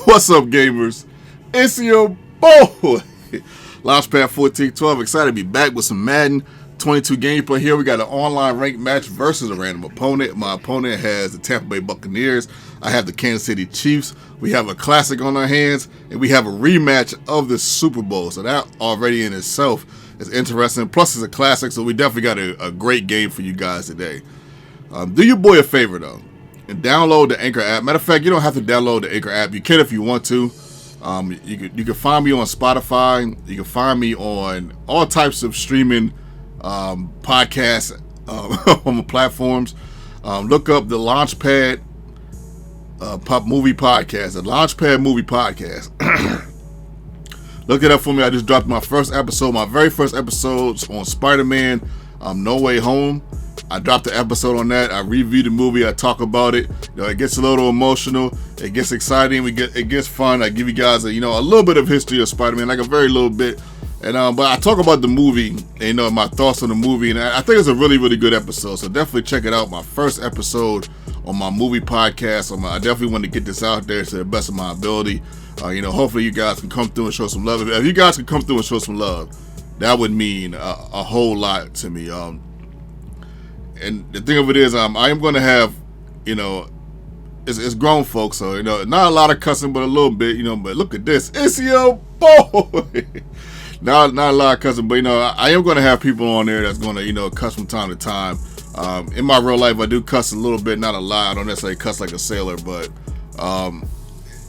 What's up, gamers? It's your boy, Launchpad 1412. Excited to be back with some Madden 22 gameplay here. We got an online ranked match versus a random opponent. My opponent has the Tampa Bay Buccaneers. I have the Kansas City Chiefs. We have a classic on our hands, and we have a rematch of the Super Bowl. So that already in itself is interesting. Plus, it's a classic, so we definitely got a great game for you guys today. Do your boy a favor, though, and download the Anchor app. Matter of fact, you don't have to download the Anchor app. You can if you want to. You can find me on Spotify. You can find me on all types of streaming podcasts on platforms. Look up the Launchpad Pop Movie Podcast. The Launchpad Movie Podcast. Look it up for me. I just dropped my first episode, my very first episodes on Spider-Man No Way Home. I dropped the episode on that. I reviewed the movie. I talk about it. You know, it gets a little emotional. It gets exciting. It gets fun. I give you guys a little bit of history of Spider-Man, like a very little bit. And but I talk about the movie and my thoughts on the movie. And I think it's a really, really good episode. So definitely check it out. My first episode on my movie podcast. I definitely want to get this out there to the best of my ability. Hopefully you guys can come through and show some love. If you guys can come through and show some love, that would mean a whole lot to me. And the thing of it is, I am going to have, it's grown folks, so, not a lot of cussing, but a little bit, but look at this. It's your boy. not a lot of cussing, but, I am going to have people on there that's going to, cuss from time to time. In my real life, I do cuss a little bit, not a lot. I don't necessarily cuss like a sailor, but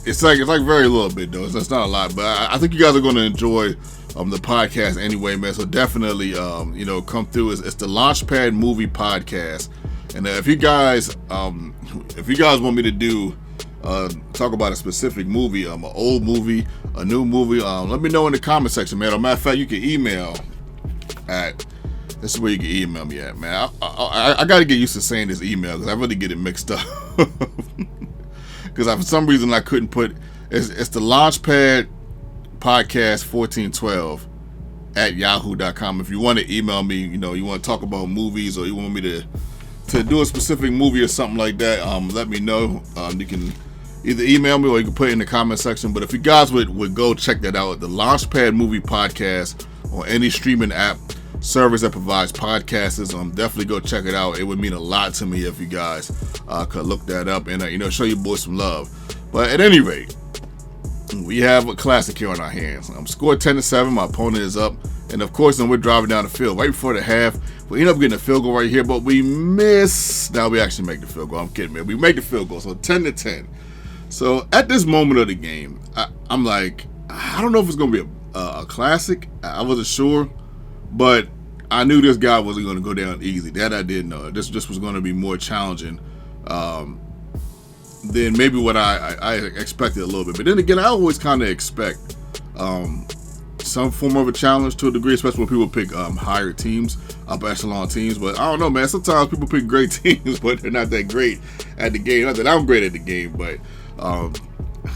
it's like very little bit, though. It's not a lot, but I think you guys are going to enjoy the podcast anyway, man. So definitely, come through. It's the Launchpad Movie Podcast, and if you guys want me to do talk about a specific movie, an old movie, a new movie, let me know in the comment section, man. As a matter of fact, you can email at. This is where you can email me at, man. I got to get used to saying this email because I really get it mixed up. Because for some reason I couldn't put it's the Launchpad Podcast 1412 at yahoo.com. If you want to email me, you want to talk about movies or you want me to do a specific movie or something like that, let me know. You can either email me or you can put it in the comment section. But if you guys would go check that out, the Launchpad Movie Podcast on any streaming app service that provides podcasts, definitely go check it out. It would mean a lot to me if you guys could look that up and show your boys some love. But at any rate, we have a classic here on our hands. I'm scored 10-7. My opponent is up, and of course, we're driving down the field right before the half. We end up getting a field goal right here, but we miss. Now we actually make the field goal. I'm kidding, man. We make the field goal, so 10-10. So at this moment of the game, I'm like, I don't know if it's gonna be a classic. I wasn't sure, but I knew this guy wasn't gonna go down easy. That I did know. This was going to be more challenging than maybe what I expected a little bit. But then again, I always kind of expect some form of a challenge to a degree, especially when people pick higher teams, upper echelon teams. But I don't know, man. Sometimes people pick great teams, but they're not that great at the game. Not that I'm great at the game, but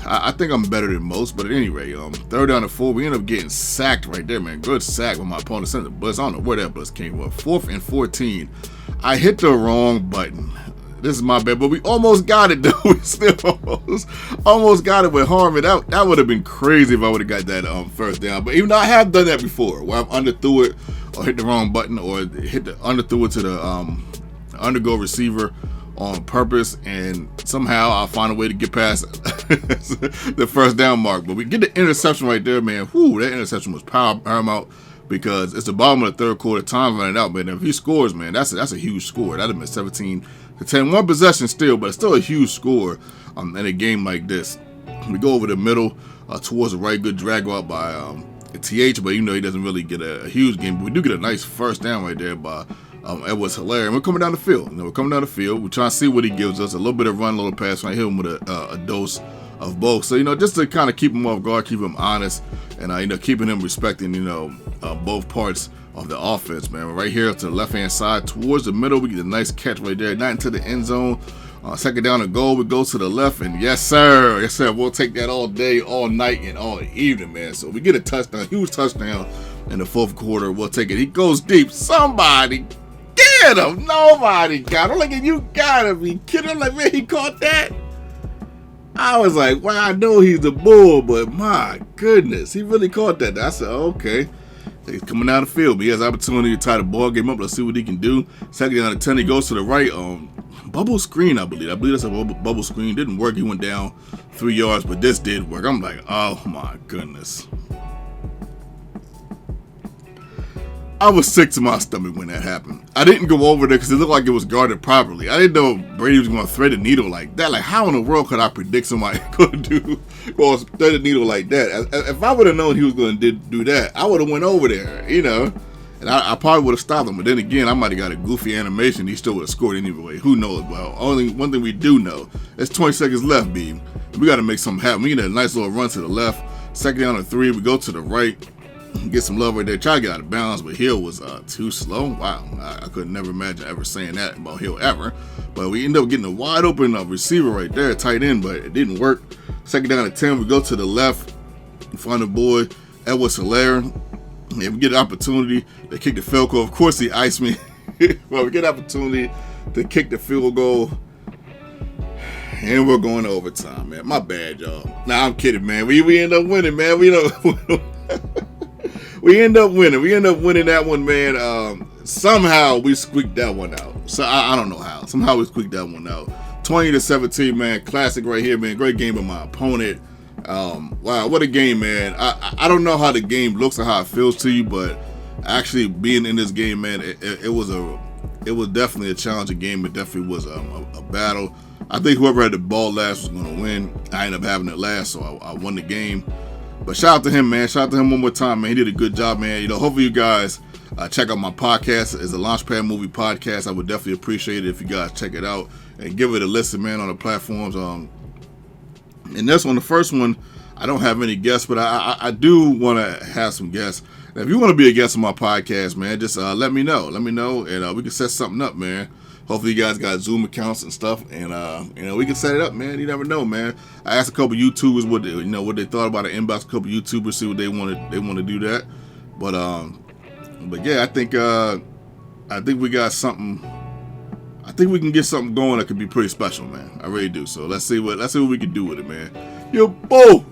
I think I'm better than most. But at any rate, third down and 4, we end up getting sacked right there, man. Good sack when my opponent sent the blitz. I don't know where that blitz came from. 4th and 14. I hit the wrong button. This is my bad, but we almost got it, though. We still almost got it with Harmon. That would have been crazy if I would have got that first down. But even though I have done that before, where I've underthrew it or hit the wrong button or underthrew it to the undergo receiver on purpose, and somehow I'll find a way to get past the first down mark. But we get the interception right there, man. Whew, that interception was paramount because it's the bottom of the third quarter, time running out, man. If he scores, man, that's a huge score. That'd have been 17-10. One possession still, but it's still a huge score in a game like this. We go over the middle towards the right, good drag out by TH, but he doesn't really get a huge game. But we do get a nice first down right there by Edwards-Helaire. And we're coming down the field. We're coming down the field. We're trying to see what he gives us. A little bit of run, a little pass. I hit him with a dose of both. So, just to kind of keep him off guard, keep him honest, and, keeping him respecting, both parts of the offense, man. Right here to the left-hand side, towards the middle, we get a nice catch right there. Not into the end zone. Second down and goal, we go to the left, and yes, sir. We'll take that all day, all night, and all evening, man. So we get a touchdown, huge touchdown in the fourth quarter. We'll take it. He goes deep. Somebody get him. Nobody got him. Like, you gotta be kidding. I'm like, man, he caught that. I was like, wow, I know he's the bull, but my goodness, he really caught that. I said, okay. He's coming down the field, but he has opportunity to tie the ball game up. Let's see what he can do. Second down and 10, he goes to the right. Bubble screen, I believe. I believe that's a bubble screen. Didn't work. He went down 3 yards, but this did work. I'm like, oh my goodness. I was sick to my stomach when that happened. I didn't go over there because it looked like it was guarded properly. I didn't know Brady was going to thread the needle like that. Like, how in the world could I predict somebody going to thread the needle like that? If I would have known he was going to do that, I would have went over there, you know. And I probably would have stopped him. But then again, I might have got a goofy animation. He still would have scored anyway. Who knows? Well, only one thing we do know. There's 20 seconds left, B. We got to make something happen. We need a nice little run to the left. Second down and 3. We go to the right. Get some love right there. Try to get out of bounds, but Hill was too slow. Wow, I could never imagine ever saying that about Hill ever. But we end up getting a wide open receiver right there, tight end, but it didn't work. Second down and 10. We go to the left, find the boy Edwards-Helaire. And we get an opportunity to kick the field goal. Of course, he iced me. Well, we get an opportunity to kick the field goal. And we're going to overtime, man. My bad, y'all. Nah, I'm kidding, man. We end up winning, man. We end up winning. We end up winning that one, man. Somehow we squeaked that one out. So I don't know how. Somehow we squeaked that one out. 20-17, man. Classic right here, man. Great game by my opponent. Wow, what a game, man. I don't know how the game looks or how it feels to you, but actually being in this game, man, it was definitely a challenging game. It definitely was a battle. I think whoever had the ball last was going to win. I ended up having it last, so I won the game. But shout out to him, man. Shout out to him one more time, man. He did a good job, man. You know, hopefully you guys check out my podcast. It's a Launchpad Movie Podcast. I would definitely appreciate it if you guys check it out and give it a listen, man, on the platforms. And this one, the first one, I don't have any guests, but I do want to have some guests. Now, if you want to be a guest on my podcast, man, just let me know. Let me know, and we can set something up, man. Hopefully you guys got Zoom accounts and stuff, and we can set it up, man. You never know, man. I asked a couple YouTubers what they thought about it. Inbox a couple YouTubers, see what they want to do that. But yeah, I think we got something. I think we can get something going that could be pretty special, man. I really do. So let's see what we can do with it, man. Yo, boy.